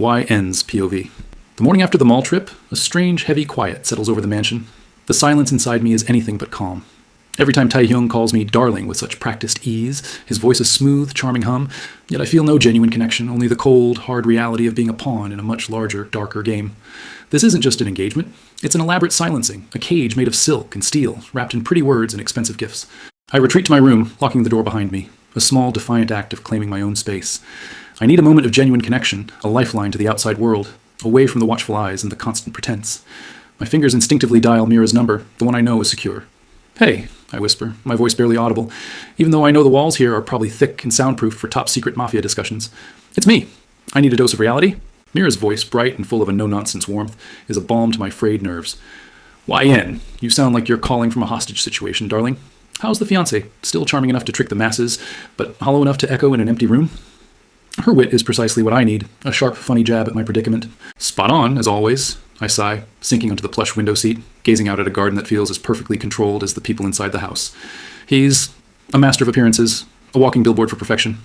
YN's POV. The morning after the mall trip, a strange, heavy quiet settles over the mansion. The silence inside me is anything but calm. Every time Taehyung calls me darling with such practiced ease, his voice a smooth, charming hum, yet I feel no genuine connection, only the cold, hard reality of being a pawn in a much larger, darker game. This isn't just an engagement. It's an elaborate silencing, a cage made of silk and steel, wrapped in pretty words and expensive gifts. I retreat to my room, locking the door behind me, a small, defiant act of claiming my own space. I need a moment of genuine connection, a lifeline to the outside world, away from the watchful eyes and the constant pretense. My fingers instinctively dial Mira's number, the one I know is secure. "Hey," I whisper, my voice barely audible, even though I know the walls here are probably thick and soundproof for top-secret Mafia discussions. "It's me. I need a dose of reality." Mira's voice, bright and full of a no-nonsense warmth, is a balm to my frayed nerves. "YN, you sound like you're calling from a hostage situation, darling. How's the fiancé? Still charming enough to trick the masses, but hollow enough to echo in an empty room?" Her wit is precisely what I need, a sharp, funny jab at my predicament. "Spot on, as always," I sigh, sinking onto the plush window seat, gazing out at a garden that feels as perfectly controlled as the people inside the house. He's a master of appearances, a walking billboard for perfection.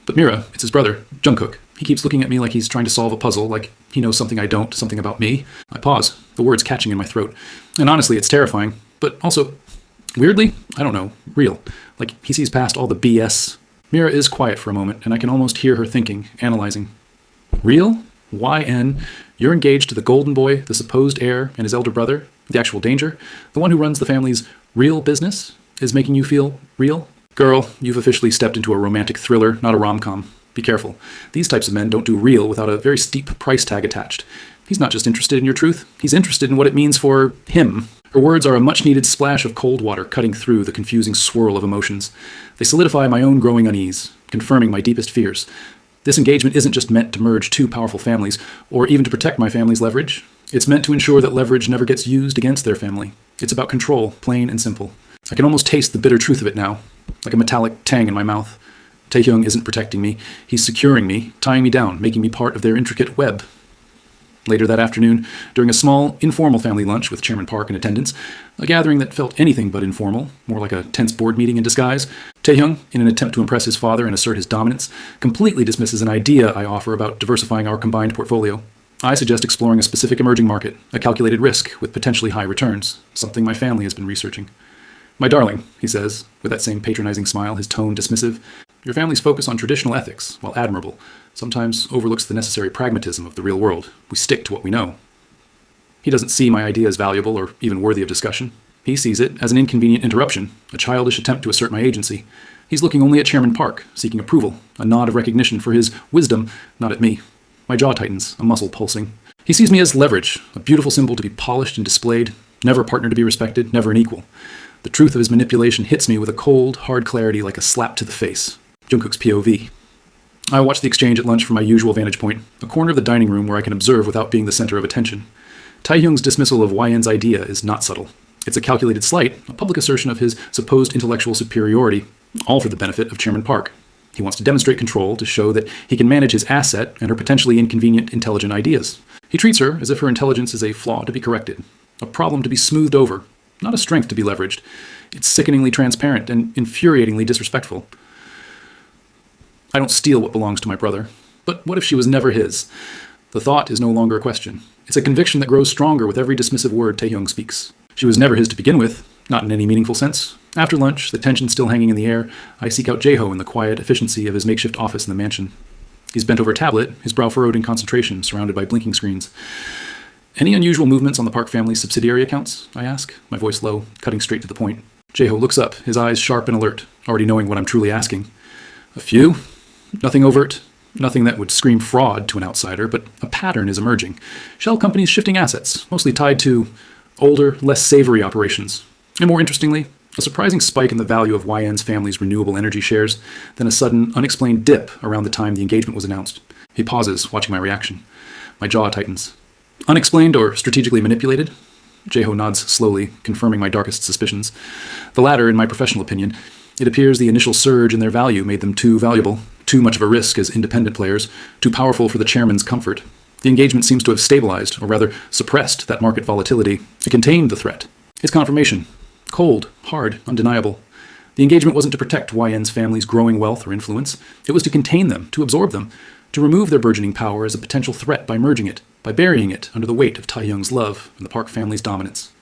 But Mira, it's his brother, Jungkook. He keeps looking at me like he's trying to solve a puzzle, like he knows something I don't, something about me. I pause, the words catching in my throat. And honestly, it's terrifying, but also, weirdly, I don't know, real. Like he sees past all the BS. Mira is quiet for a moment, and I can almost hear her thinking, analyzing. "Real? YN? You're engaged to the golden boy, the supposed heir, and his elder brother, the actual danger? The one who runs the family's real business? Is making you feel real? Girl, you've officially stepped into a romantic thriller, not a rom-com. Be careful. These types of men don't do real without a very steep price tag attached. He's not just interested in your truth, he's interested in what it means for him." Her words are a much-needed splash of cold water cutting through the confusing swirl of emotions. They solidify my own growing unease, confirming my deepest fears. This engagement isn't just meant to merge two powerful families, or even to protect my family's leverage. It's meant to ensure that leverage never gets used against their family. It's about control, plain and simple. I can almost taste the bitter truth of it now, like a metallic tang in my mouth. Taehyung isn't protecting me. He's securing me, tying me down, making me part of their intricate web. Later that afternoon, during a small, informal family lunch with Chairman Park in attendance, a gathering that felt anything but informal, more like a tense board meeting in disguise, Taehyung, in an attempt to impress his father and assert his dominance, completely dismisses an idea I offer about diversifying our combined portfolio. I suggest exploring a specific emerging market, a calculated risk with potentially high returns, something my family has been researching. "My darling," he says, with that same patronizing smile, his tone dismissive, "your family's focus on traditional ethics, while admirable, sometimes overlooks the necessary pragmatism of the real world. We stick to what we know." He doesn't see my idea as valuable or even worthy of discussion. He sees it as an inconvenient interruption, a childish attempt to assert my agency. He's looking only at Chairman Park, seeking approval, a nod of recognition for his wisdom, not at me. My jaw tightens, a muscle pulsing. He sees me as leverage, a beautiful symbol to be polished and displayed, never a partner to be respected, never an equal. The truth of his manipulation hits me with a cold, hard clarity like a slap to the face. Jungkook's POV. I watch the exchange at lunch from my usual vantage point, a corner of the dining room where I can observe without being the center of attention. Taehyung's dismissal of YN's idea is not subtle. It's a calculated slight, a public assertion of his supposed intellectual superiority, all for the benefit of Chairman Park. He wants to demonstrate control to show that he can manage his asset and her potentially inconvenient, intelligent ideas. He treats her as if her intelligence is a flaw to be corrected, a problem to be smoothed over, not a strength to be leveraged. It's sickeningly transparent and infuriatingly disrespectful. I don't steal what belongs to my brother. But what if she was never his? The thought is no longer a question. It's a conviction that grows stronger with every dismissive word Taehyung speaks. She was never his to begin with, not in any meaningful sense. After lunch, the tension still hanging in the air, I seek out Jaeho in the quiet efficiency of his makeshift office in the mansion. He's bent over a tablet, his brow furrowed in concentration, surrounded by blinking screens. "Any unusual movements on the Park family's subsidiary accounts?" I ask, my voice low, cutting straight to the point. Jaeho looks up, his eyes sharp and alert, already knowing what I'm truly asking. "A few. Nothing overt, nothing that would scream fraud to an outsider, but a pattern is emerging. Shell companies shifting assets, mostly tied to older, less savory operations. And more interestingly, a surprising spike in the value of YN's family's renewable energy shares, then a sudden, unexplained dip around the time the engagement was announced." He pauses, watching my reaction. My jaw tightens. "Unexplained or strategically manipulated?" Jaeho nods slowly, confirming my darkest suspicions. "The latter, in my professional opinion. It appears the initial surge in their value made them too valuable, too much of a risk as independent players, too powerful for the chairman's comfort. The engagement seems to have stabilized, or rather suppressed, that market volatility. It contained the threat. His confirmation. Cold, hard, undeniable. The engagement wasn't to protect YN's family's growing wealth or influence. It was to contain them, to absorb them, to remove their burgeoning power as a potential threat by merging it, by burying it under the weight of Taehyung's love and the Park family's dominance.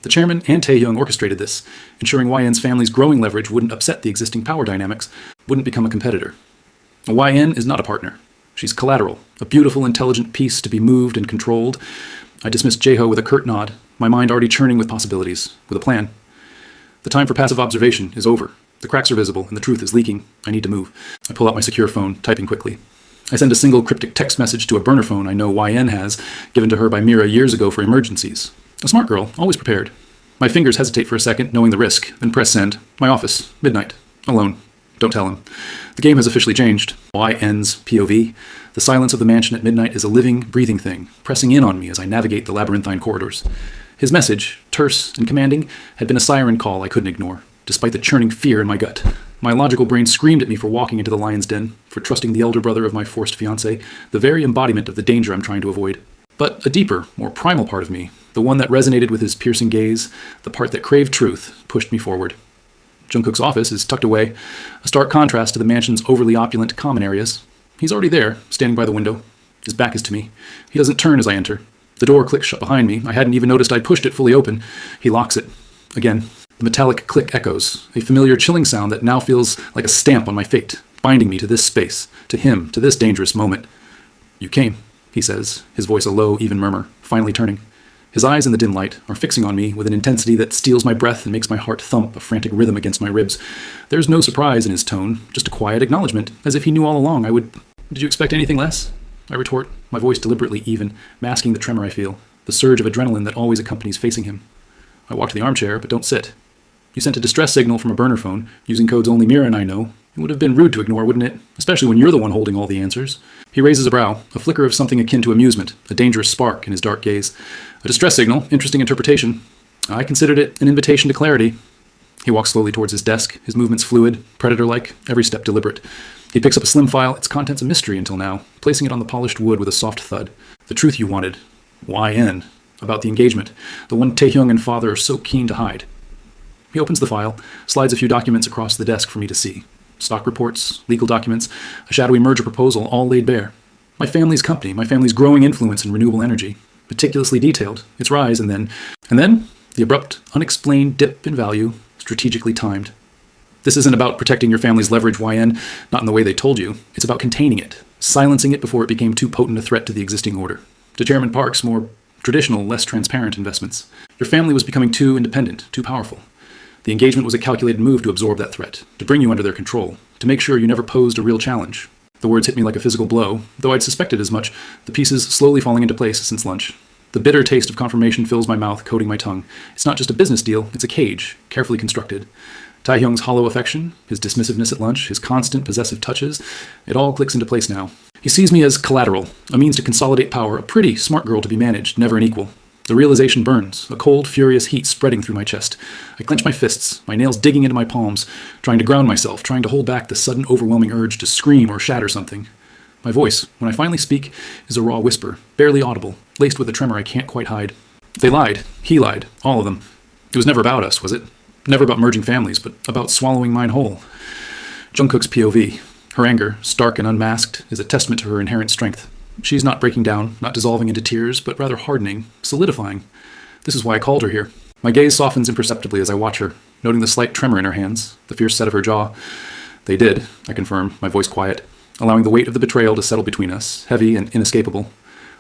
The chairman and Taehyung orchestrated this, ensuring YN's family's growing leverage wouldn't upset the existing power dynamics, wouldn't become a competitor. YN is not a partner. She's collateral, a beautiful, intelligent piece to be moved and controlled. I dismissed Jaeho with a curt nod, my mind already churning with possibilities, with a plan. The time for passive observation is over. The cracks are visible, and the truth is leaking. I need to move. I pull out my secure phone, typing quickly. I send a single cryptic text message to a burner phone I know YN has, given to her by Mira years ago for emergencies. A smart girl, always prepared. My fingers hesitate for a second, knowing the risk, then press send. My office, midnight. Alone. Don't tell him. The game has officially changed. YN's POV. The silence of the mansion at midnight is a living, breathing thing, pressing in on me as I navigate the labyrinthine corridors. His message, terse and commanding, had been a siren call I couldn't ignore, despite the churning fear in my gut. My logical brain screamed at me for walking into the lion's den, for trusting the elder brother of my forced fiancé, the very embodiment of the danger I'm trying to avoid. But a deeper, more primal part of me, the one that resonated with his piercing gaze, the part that craved truth, pushed me forward. Jungkook's office is tucked away, a stark contrast to the mansion's overly opulent common areas. He's already there, standing by the window. His back is to me. He doesn't turn as I enter. The door clicks shut behind me. I hadn't even noticed I'd pushed it fully open. He locks it. Again, the metallic click echoes, a familiar chilling sound that now feels like a stamp on my fate, binding me to this space, to him, to this dangerous moment. You came, he says, his voice a low, even murmur, finally turning. His eyes in the dim light are fixing on me with an intensity that steals my breath and makes my heart thump a frantic rhythm against my ribs. There's no surprise in his tone, just a quiet acknowledgement, as if he knew all along I would... Did you expect anything less? I retort, my voice deliberately even, masking the tremor I feel, the surge of adrenaline that always accompanies facing him. I walk to the armchair, but don't sit. You sent a distress signal from a burner phone, using codes only Mira and I know. It would have been rude to ignore, wouldn't it? Especially when you're the one holding all the answers. He raises a brow, a flicker of something akin to amusement, a dangerous spark in his dark gaze. A distress signal, interesting interpretation. I considered it an invitation to clarity. He walks slowly towards his desk, his movements fluid, predator-like, every step deliberate. He picks up a slim file, its contents a mystery until now, placing it on the polished wood with a soft thud. The truth you wanted. YN. About the engagement. The one Taehyung and father are so keen to hide. He opens the file, slides a few documents across the desk for me to see. Stock reports, legal documents, a shadowy merger proposal, all laid bare. My family's company, my family's growing influence in renewable energy. Meticulously detailed, its rise, and then, the abrupt, unexplained dip in value, strategically timed. This isn't about protecting your family's leverage, YN, not in the way they told you. It's about containing it, silencing it before it became too potent a threat to the existing order. To Chairman Park's more traditional, less transparent investments. Your family was becoming too independent, too powerful. The engagement was a calculated move to absorb that threat, to bring you under their control, to make sure you never posed a real challenge. The words hit me like a physical blow, though I'd suspected as much, the pieces slowly falling into place since lunch. The bitter taste of confirmation fills my mouth, coating my tongue. It's not just a business deal, it's a cage, carefully constructed. Taehyung's hollow affection, his dismissiveness at lunch, his constant possessive touches, it all clicks into place now. He sees me as collateral, a means to consolidate power, a pretty, smart girl to be managed, never an equal. The realization burns, a cold, furious heat spreading through my chest. I clench my fists, my nails digging into my palms, trying to ground myself, trying to hold back the sudden overwhelming urge to scream or shatter something. My voice, when I finally speak, is a raw whisper, barely audible, laced with a tremor I can't quite hide. They lied. He lied. All of them. It was never about us, was it? Never about merging families, but about swallowing mine whole. Jungkook's POV. Her anger, stark and unmasked, is a testament to her inherent strength. She's not breaking down, not dissolving into tears, but rather hardening, solidifying. This is why I called her here. My gaze softens imperceptibly as I watch her, noting the slight tremor in her hands, the fierce set of her jaw. They did, I confirm, my voice quiet, allowing the weight of the betrayal to settle between us, heavy and inescapable.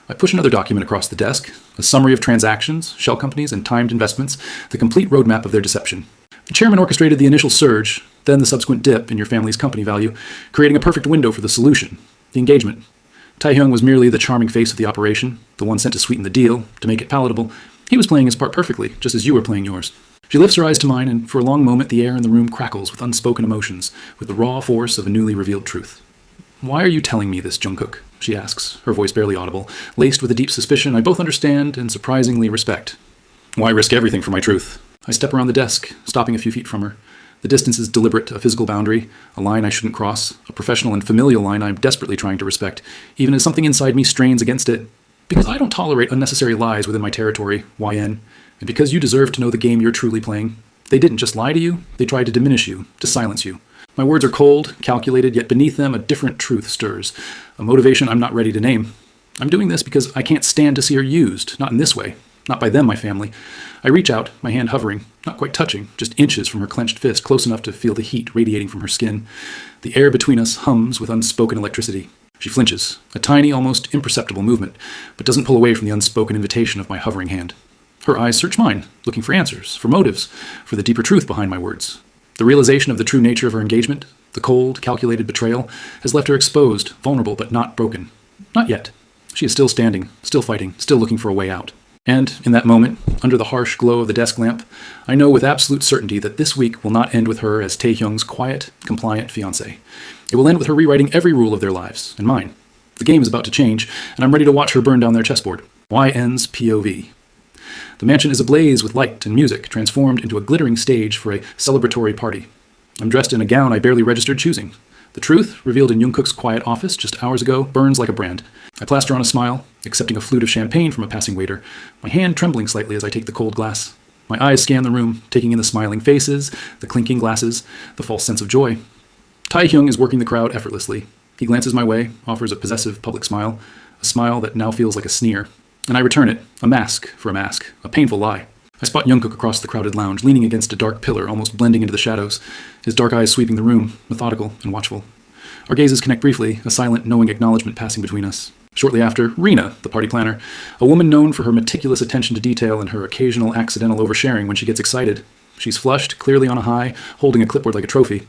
I push another document across the desk, a summary of transactions, shell companies, and timed investments, the complete roadmap of their deception. The chairman orchestrated the initial surge, then the subsequent dip in your family's company value, creating a perfect window for the solution, the engagement. Taehyung was merely the charming face of the operation, the one sent to sweeten the deal, to make it palatable. He was playing his part perfectly, just as you were playing yours. She lifts her eyes to mine, and for a long moment the air in the room crackles with unspoken emotions, with the raw force of a newly revealed truth. Why are you telling me this, Jungkook? She asks, her voice barely audible, laced with a deep suspicion I both understand and surprisingly respect. Why risk everything for my truth? I step around the desk, stopping a few feet from her. The distance is deliberate, a physical boundary, a line I shouldn't cross, a professional and familial line I'm desperately trying to respect, even as something inside me strains against it. Because I don't tolerate unnecessary lies within my territory, YN, and because you deserve to know the game you're truly playing. They didn't just lie to you, they tried to diminish you, to silence you. My words are cold, calculated, yet beneath them a different truth stirs, a motivation I'm not ready to name. I'm doing this because I can't stand to see her used, not in this way, not by them, my family. I reach out, my hand hovering, not quite touching, just inches from her clenched fist, close enough to feel the heat radiating from her skin. The air between us hums with unspoken electricity. She flinches, a tiny, almost imperceptible movement, but doesn't pull away from the unspoken invitation of my hovering hand. Her eyes search mine, looking for answers, for motives, for the deeper truth behind my words. The realization of the true nature of her engagement, the cold, calculated betrayal, has left her exposed, vulnerable, but not broken. Not yet. She is still standing, still fighting, still looking for a way out. And, in that moment, under the harsh glow of the desk lamp, I know with absolute certainty that this week will not end with her as Taehyung's quiet, compliant fiancé. It will end with her rewriting every rule of their lives, and mine. The game is about to change, and I'm ready to watch her burn down their chessboard. YN's POV. The mansion is ablaze with light and music, transformed into a glittering stage for a celebratory party. I'm dressed in a gown I barely registered choosing. The truth, revealed in Jungkook's quiet office just hours ago, burns like a brand. I plaster on a smile, accepting a flute of champagne from a passing waiter, my hand trembling slightly as I take the cold glass. My eyes scan the room, taking in the smiling faces, the clinking glasses, the false sense of joy. Taehyung is working the crowd effortlessly. He glances my way, offers a possessive public smile, a smile that now feels like a sneer. And I return it, a mask for a mask, a painful lie. I spot Jungkook across the crowded lounge, leaning against a dark pillar, almost blending into the shadows, his dark eyes sweeping the room, methodical and watchful. Our gazes connect briefly, a silent, knowing acknowledgement passing between us. Shortly after, Rena, the party planner, a woman known for her meticulous attention to detail and her occasional accidental oversharing when she gets excited. She's flushed, clearly on a high, holding a clipboard like a trophy.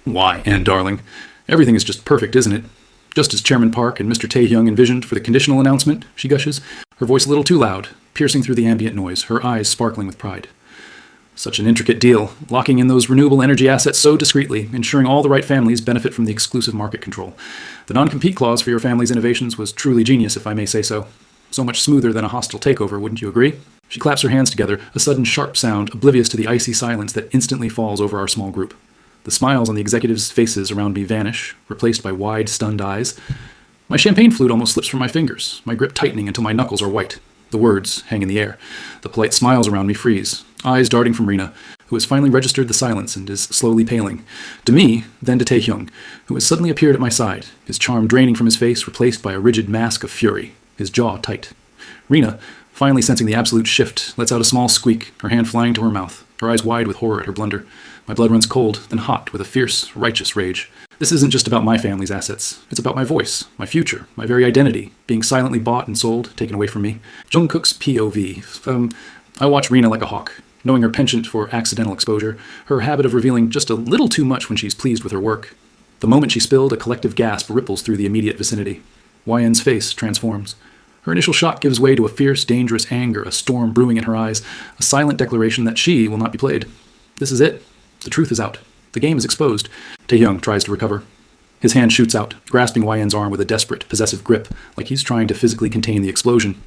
Why, Anne, darling? Everything is just perfect, isn't it? Just as Chairman Park and Mr. Taehyung envisioned for the conditional announcement, she gushes, her voice a little too loud, piercing through the ambient noise, her eyes sparkling with pride. Such an intricate deal, locking in those renewable energy assets so discreetly, ensuring all the right families benefit from the exclusive market control. The non-compete clause for your family's innovations was truly genius, if I may say so. So much smoother than a hostile takeover, wouldn't you agree? She claps her hands together, a sudden sharp sound, oblivious to the icy silence that instantly falls over our small group. The smiles on the executives' faces around me vanish, replaced by wide, stunned eyes. My champagne flute almost slips from my fingers, my grip tightening until my knuckles are white. The words hang in the air. The polite smiles around me freeze, eyes darting from Rena, who has finally registered the silence and is slowly paling. To me, then to Taehyung, who has suddenly appeared at my side, his charm draining from his face, replaced by a rigid mask of fury, his jaw tight. Rena, finally sensing the absolute shift, lets out a small squeak, her hand flying to her mouth, her eyes wide with horror at her blunder. My blood runs cold, then hot, with a fierce, righteous rage. This isn't just about my family's assets. It's about my voice, my future, my very identity, being silently bought and sold, taken away from me. Jungkook's POV. I watch Rena like a hawk, knowing her penchant for accidental exposure, her habit of revealing just a little too much when she's pleased with her work. The moment she spilled, a collective gasp ripples through the immediate vicinity. YN's face transforms. Her initial shock gives way to a fierce, dangerous anger, a storm brewing in her eyes, a silent declaration that she will not be played. This is it. The truth is out. The game is exposed. Taehyung tries to recover. His hand shoots out, grasping YN's arm with a desperate, possessive grip, like he's trying to physically contain the explosion.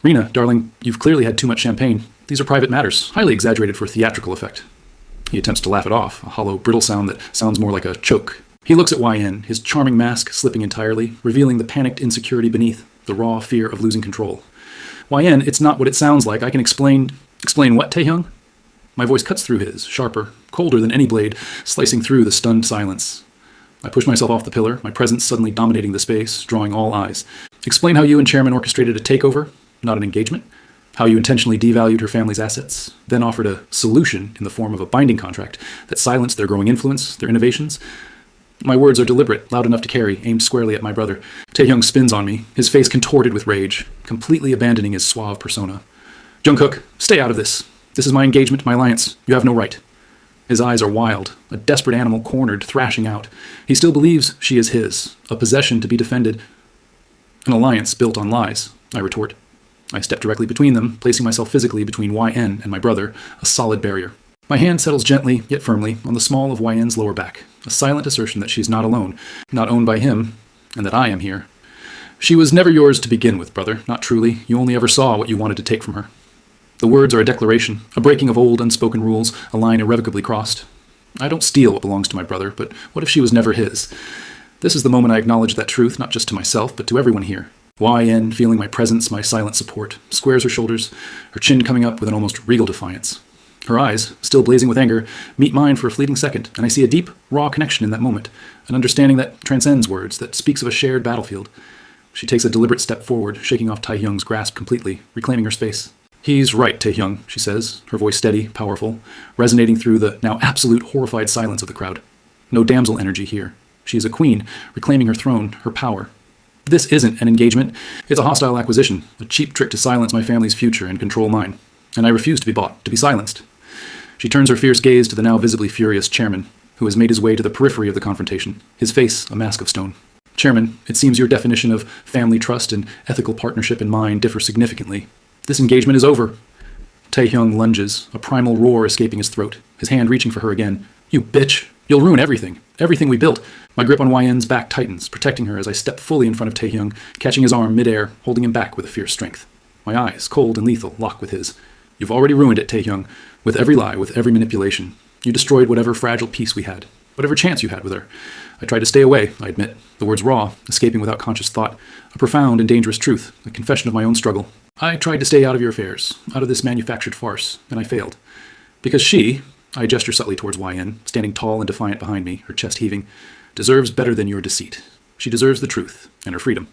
Rena, darling, you've clearly had too much champagne. These are private matters, highly exaggerated for theatrical effect. He attempts to laugh it off, a hollow, brittle sound that sounds more like a choke. He looks at YN, his charming mask slipping entirely, revealing the panicked insecurity beneath, the raw fear of losing control. YN, it's not what it sounds like. I can explain... Explain what, Taehyung? My voice cuts through his, sharper, colder than any blade, slicing through the stunned silence. I push myself off the pillar, my presence suddenly dominating the space, drawing all eyes. Explain how you and Chairman orchestrated a takeover, not an engagement. How you intentionally devalued her family's assets, then offered a solution in the form of a binding contract that silenced their growing influence, their innovations. My words are deliberate, loud enough to carry, aimed squarely at my brother. Taehyung spins on me, his face contorted with rage, completely abandoning his suave persona. Jungkook, stay out of this. This is my engagement, my alliance. You have no right. His eyes are wild, a desperate animal cornered, thrashing out. He still believes she is his, a possession to be defended. An alliance built on lies, I retort. I step directly between them, placing myself physically between YN and my brother, a solid barrier. My hand settles gently, yet firmly, on the small of YN's lower back, a silent assertion that she is not alone, not owned by him, and that I am here. She was never yours to begin with, brother, not truly. You only ever saw what you wanted to take from her. The words are a declaration, a breaking of old unspoken rules, a line irrevocably crossed. I don't steal what belongs to my brother, but what if she was never his? This is the moment I acknowledge that truth, not just to myself, but to everyone here. YN, feeling my presence, my silent support, squares her shoulders, her chin coming up with an almost regal defiance. Her eyes, still blazing with anger, meet mine for a fleeting second, and I see a deep, raw connection in that moment, an understanding that transcends words, that speaks of a shared battlefield. She takes a deliberate step forward, shaking off Taehyung's grasp completely, reclaiming her space. "He's right, Taehyung," she says, her voice steady, powerful, resonating through the now absolute horrified silence of the crowd. No damsel energy here. She is a queen, reclaiming her throne, her power. This isn't an engagement. It's a hostile acquisition, a cheap trick to silence my family's future and control mine. And I refuse to be bought, to be silenced. She turns her fierce gaze to the now visibly furious chairman, who has made his way to the periphery of the confrontation, his face a mask of stone. "Chairman, it seems your definition of family trust and ethical partnership and mine differ significantly. This engagement is over." Taehyung lunges, a primal roar escaping his throat, his hand reaching for her again. "You bitch! You'll ruin everything. Everything we built." My grip on YN's back tightens, protecting her as I step fully in front of Taehyung, catching his arm midair, holding him back with a fierce strength. My eyes, cold and lethal, lock with his. "You've already ruined it, Taehyung, with every lie, with every manipulation. You destroyed whatever fragile peace we had, whatever chance you had with her. I tried to stay away, I admit, the words raw, escaping without conscious thought, a profound and dangerous truth, a confession of my own struggle. I tried to stay out of your affairs, out of this manufactured farce, and I failed. Because she," I gesture subtly towards YN, standing tall and defiant behind me, her chest heaving, "deserves better than your deceit. She deserves the truth, and her freedom."